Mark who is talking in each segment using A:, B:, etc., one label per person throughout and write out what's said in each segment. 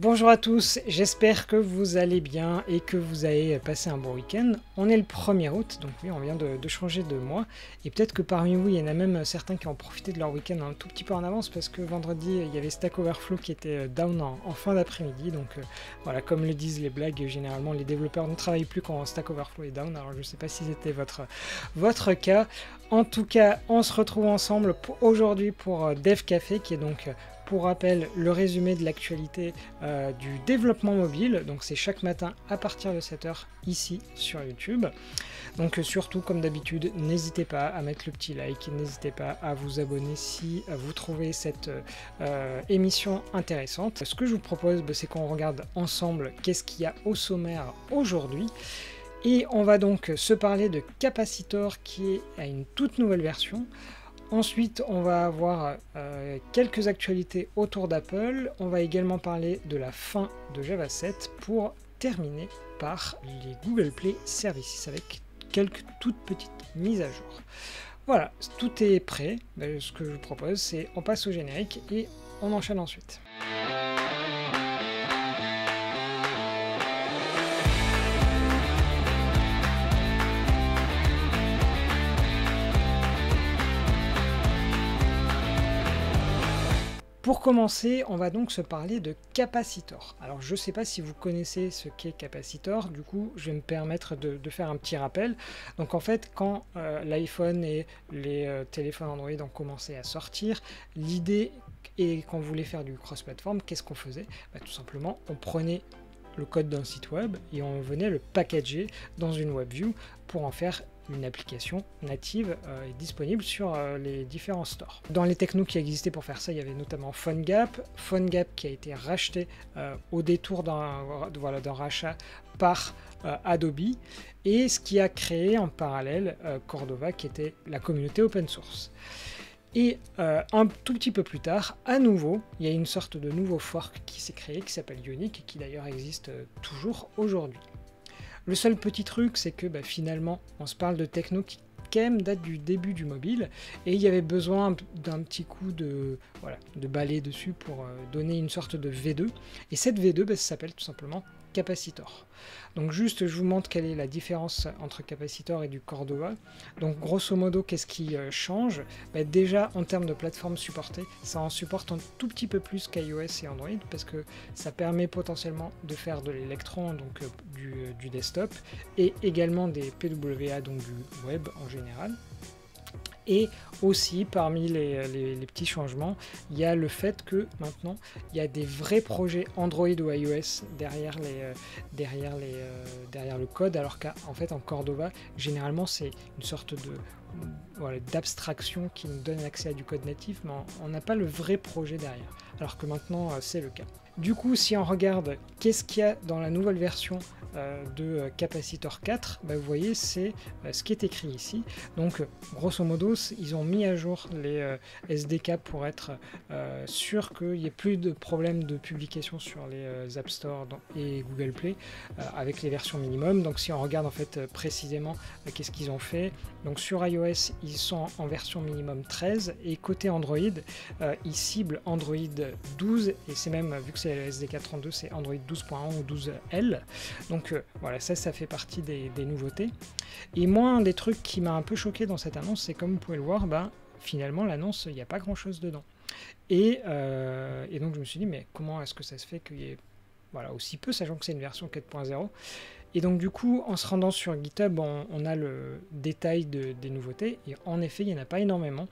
A: Bonjour à tous, j'espère que vous allez bien et que vous avez passé un bon week-end. On est le 1er août, donc oui, on vient de changer de mois. Et peut-être que parmi vous, il y en a même certains qui ont profité de leur week-end un tout petit peu en avance parce que vendredi, il y avait Stack Overflow qui était down en fin d'après-midi. Donc voilà, comme le disent les blagues, généralement les développeurs ne travaillent plus quand Stack Overflow est down. Alors je ne sais pas si c'était votre cas. En tout cas, on se retrouve ensemble aujourd'hui pour Dev Café qui est donc... Pour rappel, le résumé de l'actualité du développement mobile, donc c'est chaque matin à partir de 7 h ici sur YouTube. Donc surtout, comme d'habitude, n'hésitez pas à mettre le petit like, n'hésitez pas à vous abonner si vous trouvez cette émission intéressante. Ce que je vous propose, c'est qu'on regarde ensemble qu'est-ce qu'il y a au sommaire aujourd'hui. Et on va donc se parler de Capacitor qui est à une toute nouvelle version. Ensuite, on va avoir quelques actualités autour d'Apple. On va également parler de la fin de Java 7 pour terminer par les Google Play Services avec quelques toutes petites mises à jour. Voilà, tout est prêt. Ce que je vous propose, c'est on passe au générique et on enchaîne ensuite. Pour commencer, on va donc se parler de Capacitor. Alors je ne sais pas si vous connaissez ce qu'est Capacitor, du coup je vais me permettre de faire un petit rappel. Donc en fait quand l'iPhone et les téléphones Android ont commencé à sortir, l'idée est qu'on voulait faire du cross-platform, qu'est-ce qu'on faisait? Tout simplement on prenait le code d'un site web et on venait le packager dans une WebView pour en faire une application native est disponible sur les différents stores. Dans les technos qui existaient pour faire ça, il y avait notamment PhoneGap qui a été racheté au détour d'un rachat par Adobe, et ce qui a créé en parallèle Cordova qui était la communauté open source. Et un tout petit peu plus tard, à nouveau, il y a une sorte de nouveau fork qui s'est créé, qui s'appelle Ionic, et qui d'ailleurs existe toujours aujourd'hui. Le seul petit truc, c'est que finalement, on se parle de techno qui quand même date du début du mobile, et il y avait besoin d'un petit coup de balai dessus pour donner une sorte de V2, et cette V2, ça s'appelle tout simplement Capacitor. Donc juste, je vous montre quelle est la différence entre Capacitor et du Cordova. Donc grosso modo, qu'est-ce qui change? Déjà, en termes de plateforme supportée, ça en supporte un tout petit peu plus qu'iOS et Android, parce que ça permet potentiellement de faire de l'électron, donc du desktop, et également des PWA, donc du web en général. Et aussi, parmi les petits changements, il y a le fait que maintenant, il y a des vrais projets Android ou iOS derrière le code, alors qu'en fait, en Cordova, généralement, c'est une sorte d'abstraction qui nous donne accès à du code natif, mais on n'a pas le vrai projet derrière, alors que maintenant, c'est le cas. Du coup, si on regarde qu'est-ce qu'il y a dans la nouvelle version de Capacitor 4, vous voyez, c'est ce qui est écrit ici. Donc, grosso modo, ils ont mis à jour les SDK pour être sûr qu'il n'y ait plus de problème de publication sur les App Store et Google Play avec les versions minimum. Donc, si on regarde en fait précisément qu'est-ce qu'ils ont fait, donc sur iOS, ils sont en version minimum 13, et côté Android, ils ciblent Android 12, et c'est même, vu que c'est le SDK 32, c'est Android 12.1 ou 12L. Donc voilà, ça fait partie des nouveautés. Et moi, un des trucs qui m'a un peu choqué dans cette annonce, c'est comme vous pouvez le voir, finalement l'annonce, il n'y a pas grand chose dedans. Et donc je me suis dit, mais comment est-ce que ça se fait qu'il y ait aussi peu, sachant que c'est une version 4.0. Et donc du coup, en se rendant sur GitHub, on a le détail des nouveautés, et en effet, il n'y en a pas énormément.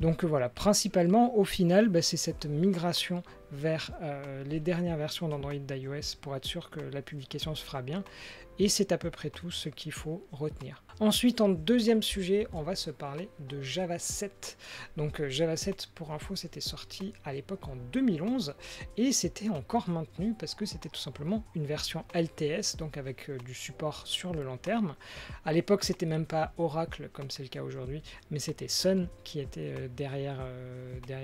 A: Donc voilà, principalement, au final, c'est cette migration vers les dernières versions d'Android d'iOS pour être sûr que la publication se fera bien. Et c'est à peu près tout ce qu'il faut retenir. Ensuite, en deuxième sujet, on va se parler de Java 7. Donc Java 7, pour info, c'était sorti à l'époque en 2011, et c'était encore maintenu parce que c'était tout simplement une version LTS, donc avec du support sur le long terme. À l'époque, c'était même pas Oracle comme c'est le cas aujourd'hui, mais c'était Sun qui était derrière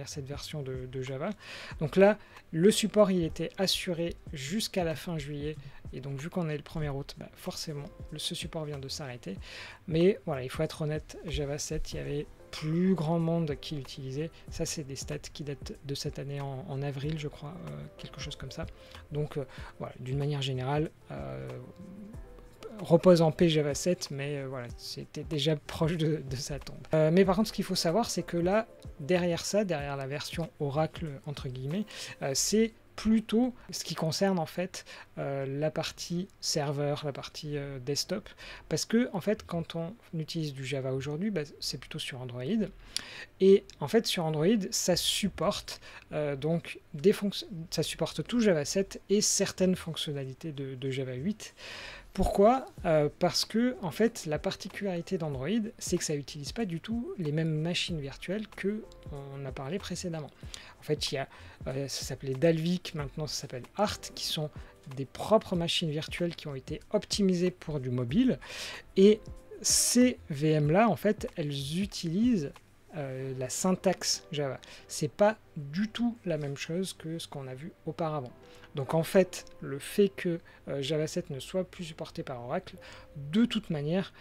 A: cette version de Java. Donc là, le support il était assuré jusqu'à la fin juillet, et donc vu qu'on est le 1er août, forcément ce support vient de s'arrêter. Mais voilà, il faut être honnête, Java 7, il y avait plus grand monde qui l'utilisait. Ça, c'est des stats qui datent de cette année en avril, je crois, quelque chose comme ça. Donc, voilà, d'une manière générale, repose en paix Java 7, mais voilà, c'était déjà proche de sa tombe. Mais par contre, ce qu'il faut savoir, c'est que là, derrière ça, derrière la version Oracle, entre guillemets, c'est plutôt ce qui concerne en fait la partie serveur, la partie desktop, parce que en fait quand on utilise du Java aujourd'hui, c'est plutôt sur Android, et en fait sur Android ça supporte donc ça supporte tout Java 7 et certaines fonctionnalités de Java 8. Pourquoi ? Parce que en fait la particularité d'Android, c'est que ça n'utilise pas du tout les mêmes machines virtuelles que on a parlé précédemment. En fait, il y a ça s'appelait Dalvik, maintenant ça s'appelle Art, qui sont des propres machines virtuelles qui ont été optimisées pour du mobile. Et ces VM-là, en fait, elles utilisent la syntaxe Java. C'est pas du tout la même chose que ce qu'on a vu auparavant. Donc en fait, le fait que Java 7 ne soit plus supporté par Oracle, de toute manière,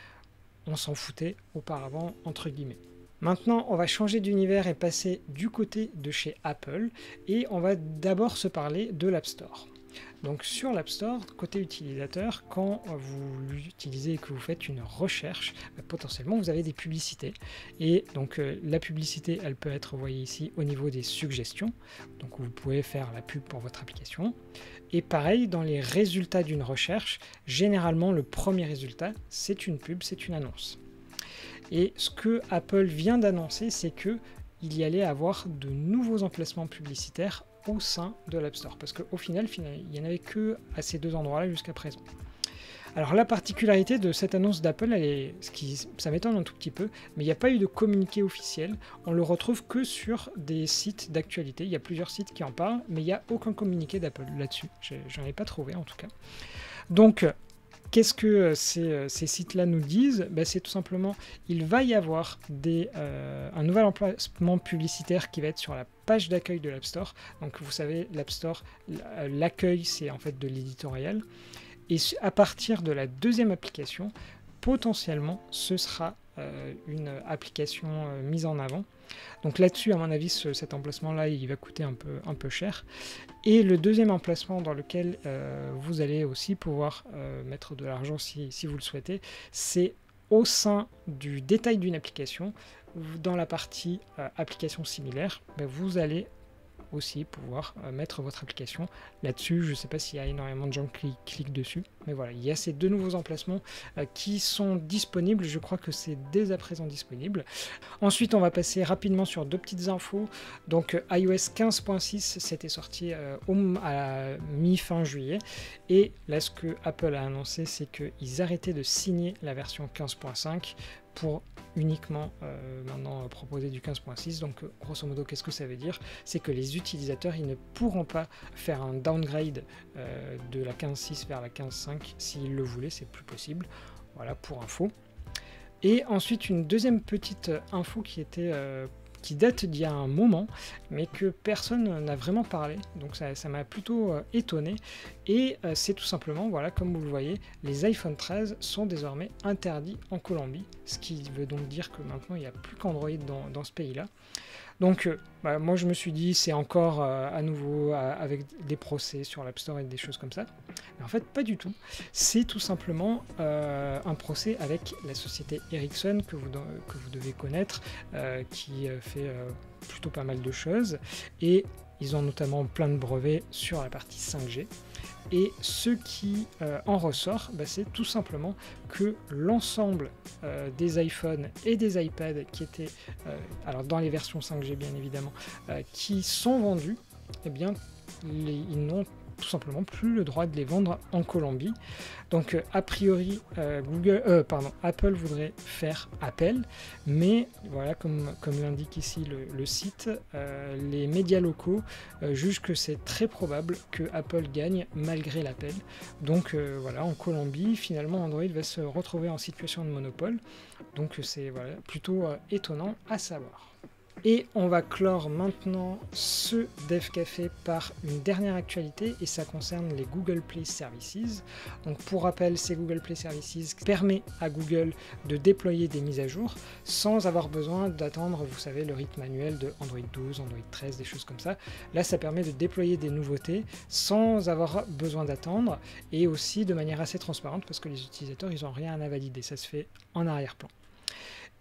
A: on s'en foutait auparavant, entre guillemets. Maintenant, on va changer d'univers et passer du côté de chez Apple, et on va d'abord se parler de l'App Store. Donc sur l'App Store, côté utilisateur, quand vous l'utilisez et que vous faites une recherche, potentiellement vous avez des publicités. Et donc la publicité, elle peut être, vous voyez ici, au niveau des suggestions. Donc vous pouvez faire la pub pour votre application. Et pareil, dans les résultats d'une recherche, généralement le premier résultat, c'est une pub, c'est une annonce. Et ce que Apple vient d'annoncer, c'est qu'il y allait avoir de nouveaux emplacements publicitaires au sein de l'App Store, parce qu'au final, il n'y en avait que à ces deux endroits-là jusqu'à présent. Alors la particularité de cette annonce d'Apple, ça m'étonne un tout petit peu, mais il n'y a pas eu de communiqué officiel, on le retrouve que sur des sites d'actualité, il y a plusieurs sites qui en parlent, mais il n'y a aucun communiqué d'Apple là-dessus, j'en ai pas trouvé en tout cas. Donc, qu'est-ce que ces sites-là nous disent ? C'est tout simplement, il va y avoir un nouvel emplacement publicitaire qui va être sur la page d'accueil de l'App Store. Donc vous savez, l'App Store, l'accueil, c'est en fait de l'éditorial. Et à partir de la deuxième application, potentiellement, ce sera une application mise en avant. Donc là-dessus, à mon avis, cet emplacement-là, il va coûter un peu cher. Et le deuxième emplacement dans lequel vous allez aussi pouvoir mettre de l'argent si vous le souhaitez, c'est au sein du détail d'une application, dans la partie application similaire, vous allez aussi pouvoir mettre votre application là-dessus. Je ne sais pas s'il y a énormément de gens qui cliquent dessus, mais voilà, il y a ces deux nouveaux emplacements qui sont disponibles. Je crois que c'est dès à présent disponible. Ensuite, on va passer rapidement sur deux petites infos. Donc iOS 15.6, c'était sorti à la mi-fin juillet, et là ce que Apple a annoncé, c'est qu'ils arrêtaient de signer la version 15.5 pour uniquement maintenant proposer du 15.6. Donc grosso modo, qu'est-ce que ça veut dire ? C'est que les utilisateurs, ils ne pourront pas faire un downgrade de la 15.6 vers la 15.5 s'ils le voulaient, c'est plus possible. Voilà, pour info. Et ensuite, une deuxième petite info qui date d'il y a un moment, mais que personne n'a vraiment parlé, donc ça m'a plutôt étonné, et c'est tout simplement, voilà, comme vous le voyez, les iPhone 13 sont désormais interdits en Colombie, ce qui veut donc dire que maintenant il n'y a plus qu'Android dans ce pays-là. Donc moi je me suis dit c'est encore à nouveau avec des procès sur l'App Store et des choses comme ça. Mais en fait pas du tout. C'est tout simplement un procès avec la société Ericsson que vous devez connaître, qui fait plutôt pas mal de choses. Et ils ont notamment plein de brevets sur la partie 5G. Et ce qui en ressort, c'est tout simplement que l'ensemble des iPhones et des iPads qui étaient, alors dans les versions 5G bien évidemment, qui sont vendus, eh bien ils n'ont tout simplement plus le droit de les vendre en Colombie. Donc a priori Apple voudrait faire appel, mais voilà, comme l'indique ici le site, les médias locaux jugent que c'est très probable que Apple gagne malgré l'appel. Donc voilà, en Colombie, finalement Android va se retrouver en situation de monopole. Donc c'est plutôt étonnant à savoir. Et on va clore maintenant ce Dev Café par une dernière actualité et ça concerne les Google Play Services. Donc pour rappel, ces Google Play Services permet à Google de déployer des mises à jour sans avoir besoin d'attendre, vous savez, le rythme manuel de Android 12, Android 13, des choses comme ça. Là, ça permet de déployer des nouveautés sans avoir besoin d'attendre et aussi de manière assez transparente parce que les utilisateurs, ils n'ont rien à valider. Ça se fait en arrière-plan.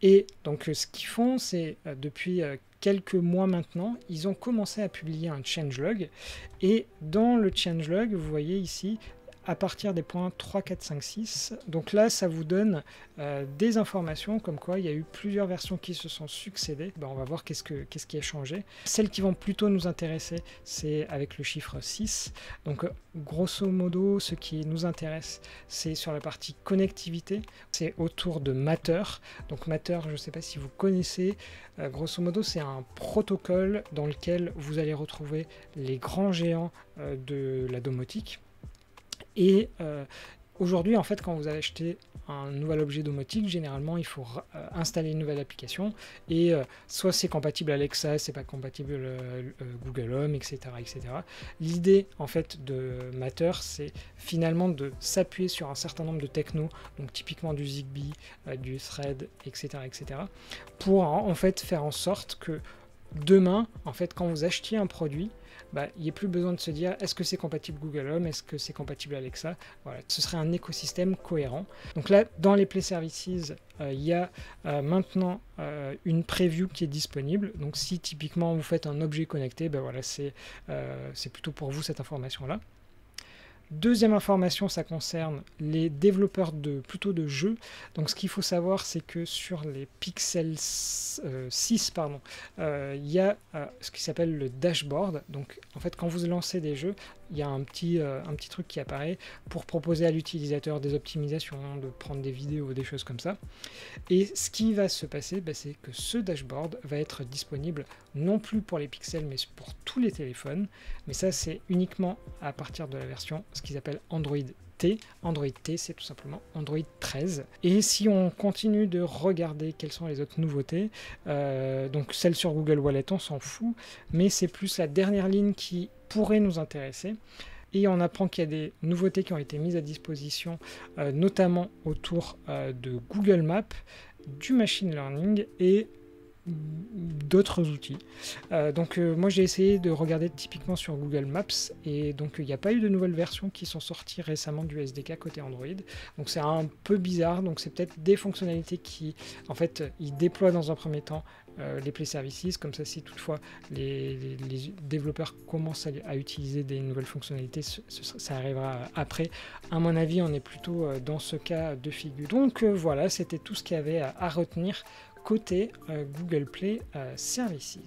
A: Et donc ce qu'ils font, c'est depuis quelques mois maintenant, ils ont commencé à publier un changelog. Et dans le changelog, vous voyez ici, à partir des points 3, 4, 5, 6, donc là, ça vous donne des informations comme quoi il y a eu plusieurs versions qui se sont succédées. On va voir qu'est-ce qui a changé. Celles qui vont plutôt nous intéresser, c'est avec le chiffre 6. Donc grosso modo, ce qui nous intéresse, c'est sur la partie connectivité. C'est autour de Matter. Donc Matter, je ne sais pas si vous connaissez, grosso modo, c'est un protocole dans lequel vous allez retrouver les grands géants de la domotique. Et aujourd'hui, en fait, quand vous allez acheter un nouvel objet domotique, généralement, il faut installer une nouvelle application. Et soit c'est compatible Alexa, c'est pas compatible Google Home, etc., etc. L'idée, en fait, de Matter, c'est finalement de s'appuyer sur un certain nombre de technos, donc typiquement du Zigbee, du Thread, etc., etc., pour en fait faire en sorte que demain, en fait, quand vous achetiez un produit, il n'y a plus besoin de se dire est-ce que c'est compatible Google Home, est-ce que c'est compatible Alexa. Voilà, ce serait un écosystème cohérent. Donc là, dans les Play Services, il y a maintenant une preview qui est disponible. Donc si typiquement vous faites un objet connecté, voilà, c'est plutôt pour vous cette information-là. Deuxième information, ça concerne les développeurs plutôt de jeux. Donc ce qu'il faut savoir, c'est que sur les Pixel 6, il y a ce qui s'appelle le dashboard. Donc en fait, quand vous lancez des jeux, il y a un petit truc qui apparaît pour proposer à l'utilisateur des optimisations, de prendre des vidéos, des choses comme ça. Et ce qui va se passer, c'est que ce dashboard va être disponible non plus pour les pixels, mais pour tous les téléphones. Mais ça, c'est uniquement à partir de la version, ce qu'ils appellent Android T. Android T, c'est tout simplement Android 13. Et si on continue de regarder quelles sont les autres nouveautés, donc celle sur Google Wallet, on s'en fout, mais c'est plus la dernière ligne qui pourrait nous intéresser. Et on apprend qu'il y a des nouveautés qui ont été mises à disposition, notamment autour de Google Maps, du machine learning et d'autres outils. Moi j'ai essayé de regarder typiquement sur Google Maps et donc il n'y a pas eu de nouvelles versions qui sont sorties récemment du SDK côté Android. Donc c'est un peu bizarre, donc c'est peut-être des fonctionnalités qui en fait ils déploient dans un premier temps les Play Services, comme ça si toutefois les développeurs commencent à utiliser des nouvelles fonctionnalités, ça arrivera après. À mon avis on est plutôt dans ce cas de figure. Donc voilà, c'était tout ce qu'il y avait à retenir côté Google Play Services.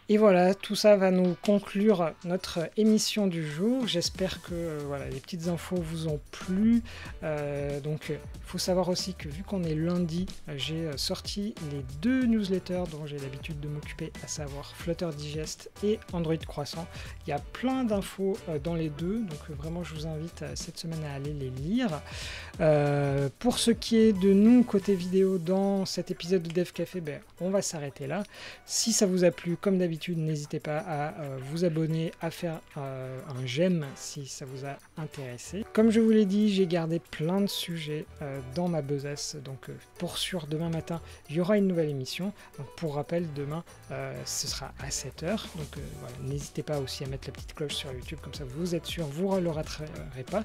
A: Et voilà, tout ça va nous conclure notre émission du jour. J'espère que les petites infos vous ont plu. Il faut savoir aussi que vu qu'on est lundi, j'ai sorti les 2 newsletters dont j'ai l'habitude de m'occuper, à savoir Flutter Digest et Android Croissant. Il y a plein d'infos dans les deux, donc vraiment je vous invite cette semaine à aller les lire. Pour ce qui est de nous côté vidéo dans cet épisode de Dev Café, on va s'arrêter là. Si ça vous a plu, comme d'habitude, n'hésitez pas à vous abonner, à faire un j'aime si ça vous a intéressé. Comme je vous l'ai dit, j'ai gardé plein de sujets dans ma besace, donc pour sûr, demain matin, il y aura une nouvelle émission. Donc pour rappel, demain, ce sera à 7h. Donc n'hésitez pas aussi à mettre la petite cloche sur YouTube, comme ça vous êtes sûr, vous ne le raterez pas.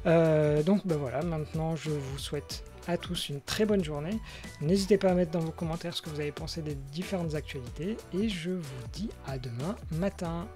A: Maintenant je vous souhaite à tous une très bonne journée. N'hésitez pas à mettre dans vos commentaires ce que vous avez pensé des différentes actualités et je vous dis à demain matin.